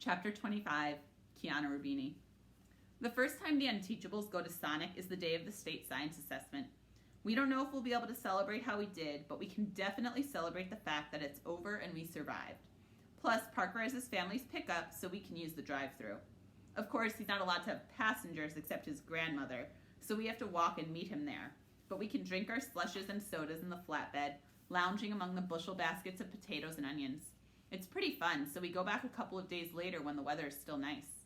Chapter 25, Kiana Rubini. The first time the Unteachables go to Sonic is the day of the state science assessment. We don't know if we'll be able to celebrate how we did, but we can definitely celebrate the fact that it's over and we survived. Plus, Parker has his family's pickup, so we can use the drive-thru. Of course, he's not allowed to have passengers except his grandmother, so we have to walk and meet him there. But we can drink our slushes and sodas in the flatbed, lounging among the bushel baskets of potatoes and onions. It's pretty fun, so we go back a couple of days later when the weather is still nice.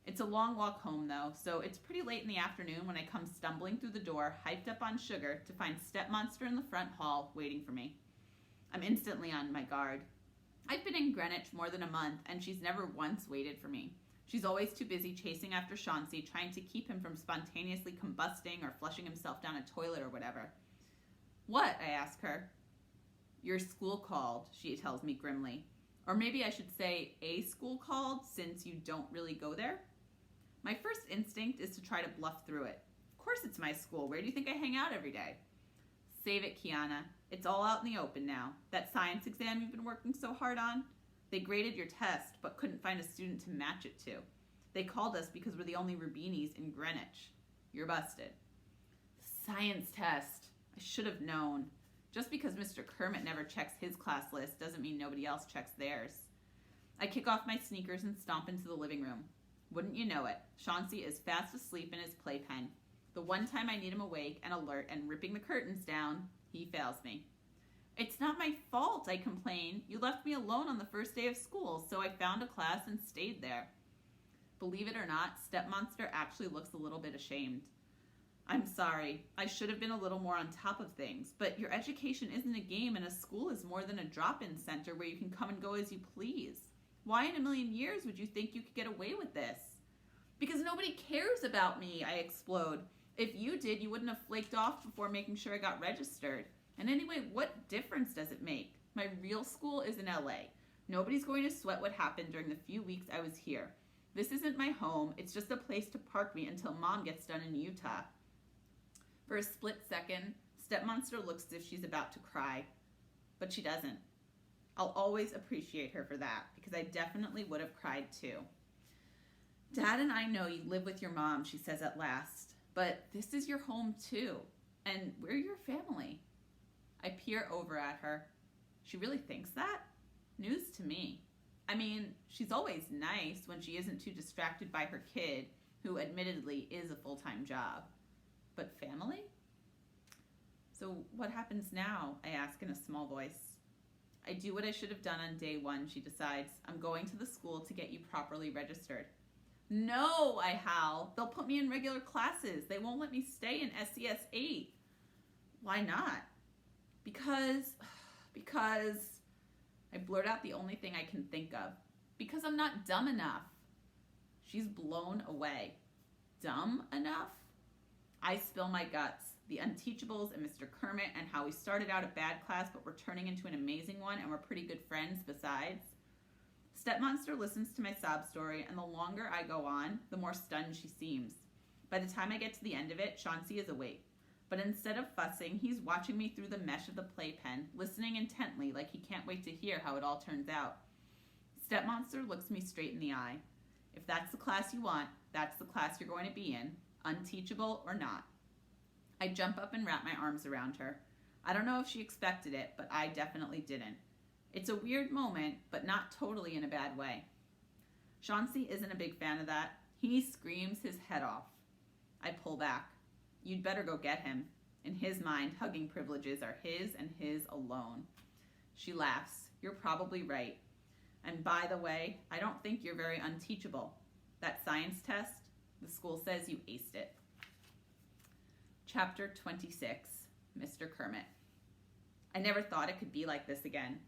It's a long walk home, though, so it's pretty late in the afternoon when I come stumbling through the door, hyped up on sugar, to find Stepmonster in the front hall waiting for me. I'm instantly on my guard. I've been in Greenwich more than a month, and she's never once waited for me. She's always too busy chasing after Chauncey, trying to keep him from spontaneously combusting or flushing himself down a toilet or whatever. What? I ask her. Your school called, she tells me grimly. Or maybe I should say a school called, since you don't really go there. My first instinct is to try to bluff through it. Of course it's my school. Where do you think I hang out every day? Save it, Kiana. It's all out in the open now. That science exam you've been working so hard on? They graded your test, but couldn't find a student to match it to. They called us because we're the only Rubinis in Greenwich. You're busted. Science test. I should have known. Just because Mr. Kermit never checks his class list doesn't mean nobody else checks theirs. I kick off my sneakers and stomp into the living room. Wouldn't you know it, Chauncey is fast asleep in his playpen. The one time I need him awake and alert and ripping the curtains down, he fails me. It's not my fault, I complain. You left me alone on the first day of school, so I found a class and stayed there. Believe it or not, Stepmonster actually looks a little bit ashamed. I'm sorry. I should have been a little more on top of things, but your education isn't a game and a school is more than a drop-in center where you can come and go as you please. Why in a million years would you think you could get away with this? Because nobody cares about me, I explode. If you did, you wouldn't have flaked off before making sure I got registered. And anyway, what difference does it make? My real school is in LA. Nobody's going to sweat what happened during the few weeks I was here. This isn't my home. It's just a place to park me until Mom gets done in Utah. For a split second, Stepmonster looks as if she's about to cry, but she doesn't. I'll always appreciate her for that, because I definitely would have cried too. Dad and I know you live with your mom, she says at last, but this is your home too, and we're your family. I peer over at her. She really thinks that? News to me. I mean, she's always nice when she isn't too distracted by her kid, who admittedly is a full-time job. But family? So what happens now? I ask in a small voice. I do what I should have done on day one, she decides. I'm going to the school to get you properly registered. No, I howl. They'll put me in regular classes. They won't let me stay in SES 8. Why not? Because I blurt out the only thing I can think of. Because I'm not dumb enough. She's blown away. Dumb enough? I spill my guts. The Unteachables and Mr. Kermit and how we started out a bad class but we're turning into an amazing one and we're pretty good friends besides. Stepmonster listens to my sob story, and the longer I go on, the more stunned she seems. By the time I get to the end of it, Chauncey is awake. But instead of fussing, he's watching me through the mesh of the playpen, listening intently like he can't wait to hear how it all turns out. Stepmonster looks me straight in the eye. If that's the class you want, that's the class you're going to be in, unteachable or not. I jump up and wrap my arms around her. I don't know if she expected it, but I definitely didn't. It's a weird moment, but not totally in a bad way. Chauncey isn't a big fan of that. He screams his head off. I pull back. You'd better go get him. In his mind, hugging privileges are his and his alone. She laughs. You're probably right. And by the way, I don't think you're very unteachable. That science test, the school says you aced it. Chapter 26, Mr. Kermit. I never thought it could be like this again.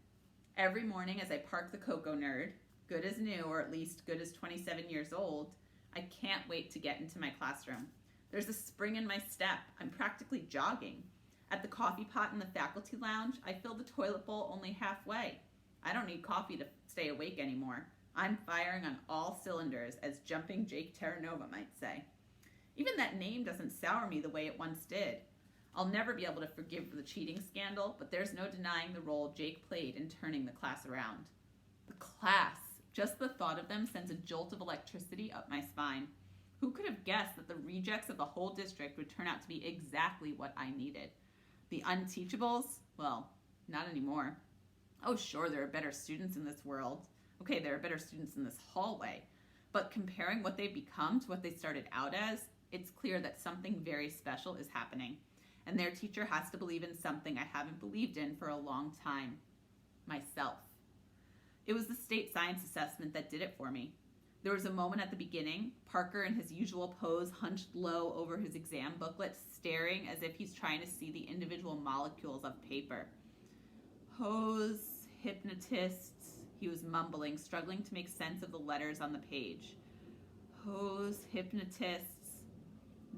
Every morning as I park the Coco Nerd, good as new or at least good as 27 years old, I can't wait to get into my classroom. There's a spring in my step. I'm practically jogging. At the coffee pot in the faculty lounge, I fill the toilet bowl only halfway. I don't need coffee to stay awake anymore. I'm firing on all cylinders, as jumping Jake Terranova might say. Even that name doesn't sour me the way it once did. I'll never be able to forgive the cheating scandal, but there's no denying the role Jake played in turning the class around. The class, Just the thought of them sends a jolt of electricity up my spine. Who could have guessed that the rejects of the whole district would turn out to be exactly what I needed? The unteachables? Well, not anymore. Oh, sure, there are better students in this world. Okay, there are better students in this hallway. But comparing what they've become to what they started out as, it's clear that something very special is happening. And their teacher has to believe in something I haven't believed in for a long time. Myself. It was the state science assessment that did it for me. There was a moment at the beginning, Parker in his usual pose hunched low over his exam booklet, staring as if he's trying to see the individual molecules of paper. Hose, hypnotists, he was mumbling, struggling to make sense of the letters on the page. Hose, hypnotists.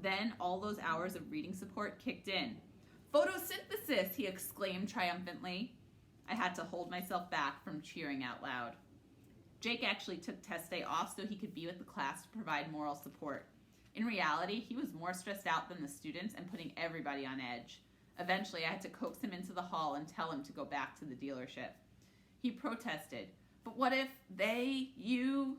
Then all those hours of reading support kicked in. Photosynthesis, he exclaimed triumphantly. I had to hold myself back from cheering out loud. Jake actually took test day off so he could be with the class to provide moral support. In reality, he was more stressed out than the students and putting everybody on edge. Eventually, I had to coax him into the hall and tell him to go back to the dealership. He protested. But what if they, you?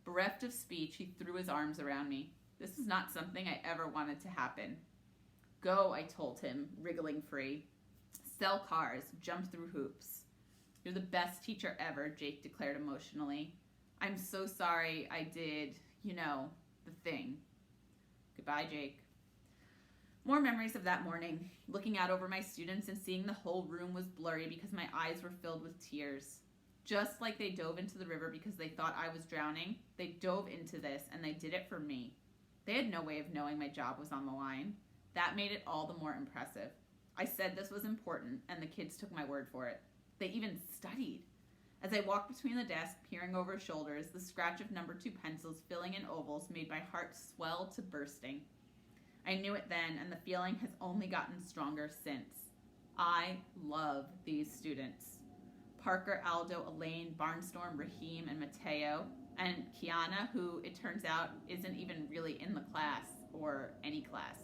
Bereft of speech, he threw his arms around me. This is not something I ever wanted to happen. Go, I told him, wriggling free. Sell cars, jump through hoops. You're the best teacher ever, Jake declared emotionally. I'm so sorry I did, the thing. Goodbye, Jake. More memories of that morning, looking out over my students and seeing the whole room was blurry because my eyes were filled with tears. Just like they dove into the river because they thought I was drowning, they dove into this and they did it for me. They had no way of knowing my job was on the line. That made it all the more impressive. I said this was important, and the kids took my word for it. They even studied. As I walked between the desks, peering over shoulders, the scratch of number 2 pencils filling in ovals made my heart swell to bursting. I knew it then, and the feeling has only gotten stronger since. I love these students. Parker, Aldo, Elaine, Barnstorm, Raheem, and Mateo, and Kiana, who it turns out isn't even really in the class, or any class.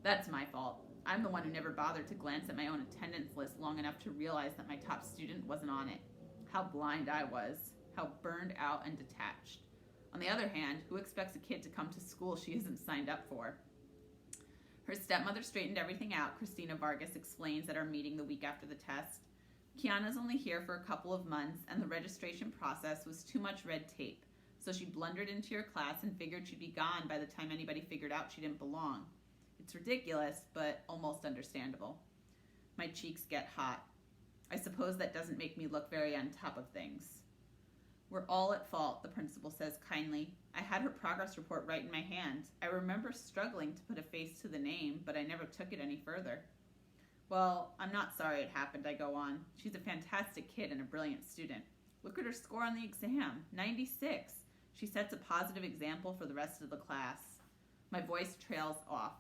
That's my fault. I'm the one who never bothered to glance at my own attendance list long enough to realize that my top student wasn't on it. How blind I was. How burned out and detached. On the other hand, who expects a kid to come to school she isn't signed up for? Her stepmother straightened everything out, Christina Vargas explains at our meeting the week after the test. Kiana's only here for a couple of months, and the registration process was too much red tape, so she blundered into your class and figured she'd be gone by the time anybody figured out she didn't belong. It's ridiculous, but almost understandable. My cheeks get hot. I suppose that doesn't make me look very on top of things. We're all at fault, the principal says kindly. I had her progress report right in my hand. I remember struggling to put a face to the name, but I never took it any further. Well, I'm not sorry it happened, I go on. She's a fantastic kid and a brilliant student. Look at her score on the exam, 96. She sets a positive example for the rest of the class. My voice trails off.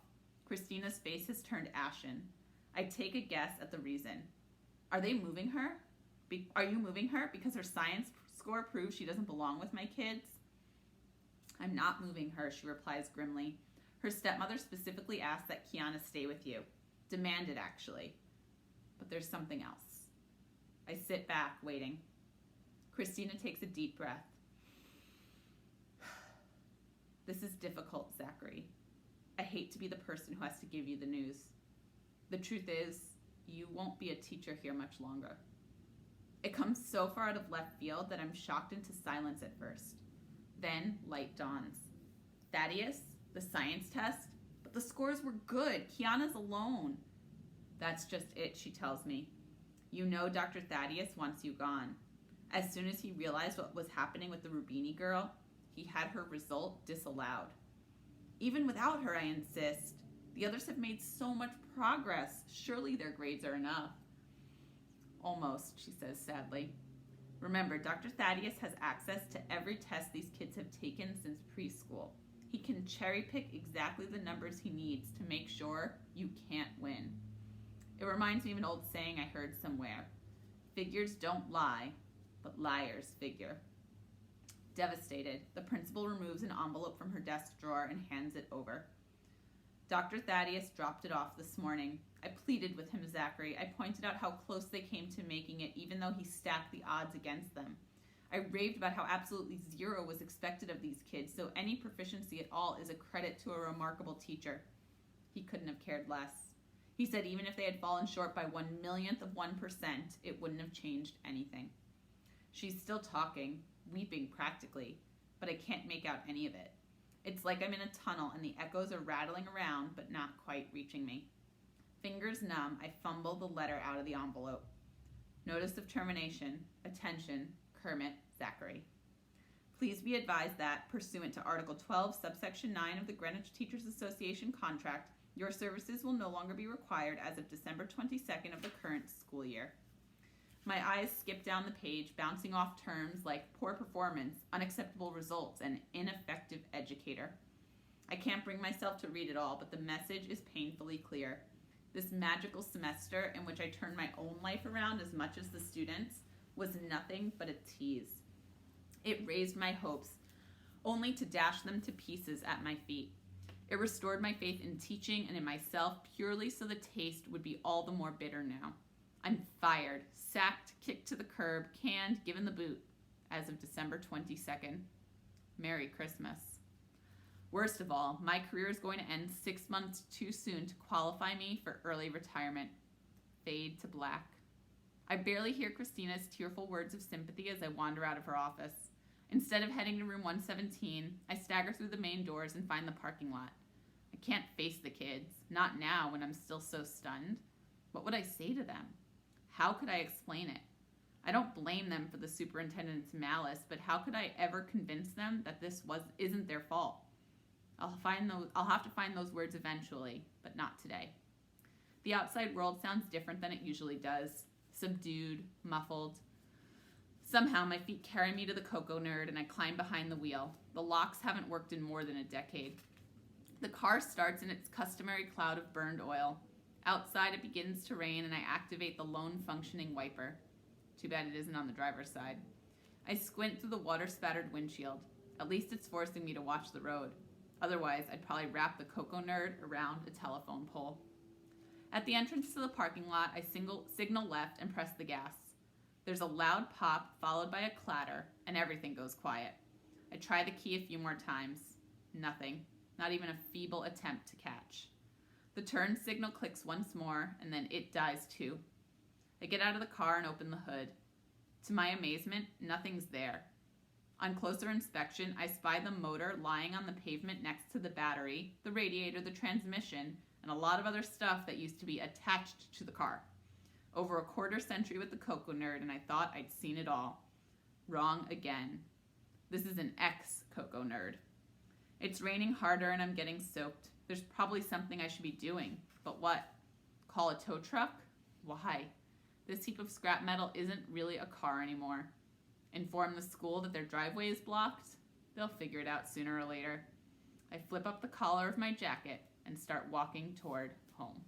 Christina's face has turned ashen. I take a guess at the reason. Are they moving her? Are you moving her because her science score proves she doesn't belong with my kids? I'm not moving her, she replies grimly. Her stepmother specifically asked that Kiana stay with you. Demanded, actually. But there's something else. I sit back, waiting. Christina takes a deep breath. This is difficult, Zachary. I hate to be the person who has to give you the news. The truth is, you won't be a teacher here much longer. It comes so far out of left field that I'm shocked into silence at first. Then light dawns. Thaddeus, the science test, but the scores were good. Kiana's alone. That's just it, she tells me. You know Dr. Thaddeus wants you gone. As soon as he realized what was happening with the Rubini girl, he had her result disallowed. Even without her, I insist. The others have made so much progress. Surely their grades are enough. Almost, she says sadly. Remember, Dr. Thaddeus has access to every test these kids have taken since preschool. He can cherry pick exactly the numbers he needs to make sure you can't win. It reminds me of an old saying I heard somewhere. Figures don't lie, but liars figure. Devastated, the principal removes an envelope from her desk drawer and hands it over. Dr. Thaddeus dropped it off this morning. I pleaded with him, Zachary. I pointed out how close they came to making it, even though he stacked the odds against them. I raved about how absolutely zero was expected of these kids, so any proficiency at all is a credit to a remarkable teacher. He couldn't have cared less. He said even if they had fallen short by 1/1,000,000th of 1%, it wouldn't have changed anything. She's still talking, weeping practically, but I can't make out any of it. It's like I'm in a tunnel and the echoes are rattling around, but not quite reaching me. Fingers numb, I fumble the letter out of the envelope. Notice of termination. Attention, Kermit Zachary. Please be advised that, pursuant to Article 12, subsection 9 of the Greenwich Teachers Association contract, your services will no longer be required as of December 22nd of the current school year. My eyes skip down the page, bouncing off terms like poor performance, unacceptable results, and ineffective educator. I can't bring myself to read it all, but the message is painfully clear. This magical semester, in which I turned my own life around as much as the students, was nothing but a tease. It raised my hopes, only to dash them to pieces at my feet. It restored my faith in teaching and in myself purely so the taste would be all the more bitter now. I'm fired, sacked, kicked to the curb, canned, given the boot, as of December 22nd. Merry Christmas. Worst of all, my career is going to end 6 months too soon to qualify me for early retirement. Fade to black. I barely hear Christina's tearful words of sympathy as I wander out of her office. Instead of heading to room 117, I stagger through the main doors and find the parking lot. I can't face the kids, not now when I'm still so stunned. What would I say to them? How could I explain it? I don't blame them for the superintendent's malice, but how could I ever convince them that this isn't their fault? I'll have to find those words eventually, but not today. The outside world sounds different than it usually does. Subdued, muffled. Somehow my feet carry me to the Cocoa Nerd and I climb behind the wheel. The locks haven't worked in more than a decade. The car starts in its customary cloud of burned oil. Outside it begins to rain and I activate the lone functioning wiper. Too bad it isn't on the driver's side. I squint through the water-spattered windshield. At least it's forcing me to watch the road. Otherwise, I'd probably wrap the Cocoa Nerd around a telephone pole. At the entrance to the parking lot, I signal left and press the gas. There's a loud pop followed by a clatter, and everything goes quiet. I try the key a few more times. Nothing. Not even a feeble attempt to catch. The turn signal clicks once more, and then it dies too. I get out of the car and open the hood. To my amazement, nothing's there. On closer inspection, I spy the motor lying on the pavement next to the battery, the radiator, the transmission, and a lot of other stuff that used to be attached to the car. Over a quarter century with the Cocoa Nerd, and I thought I'd seen it all. Wrong again. This is an ex-Cocoa Nerd. It's raining harder and I'm getting soaked. There's probably something I should be doing. But what? Call a tow truck? Why? This heap of scrap metal isn't really a car anymore. Inform the school that their driveway is blocked? They'll figure it out sooner or later. I flip up the collar of my jacket and start walking toward home.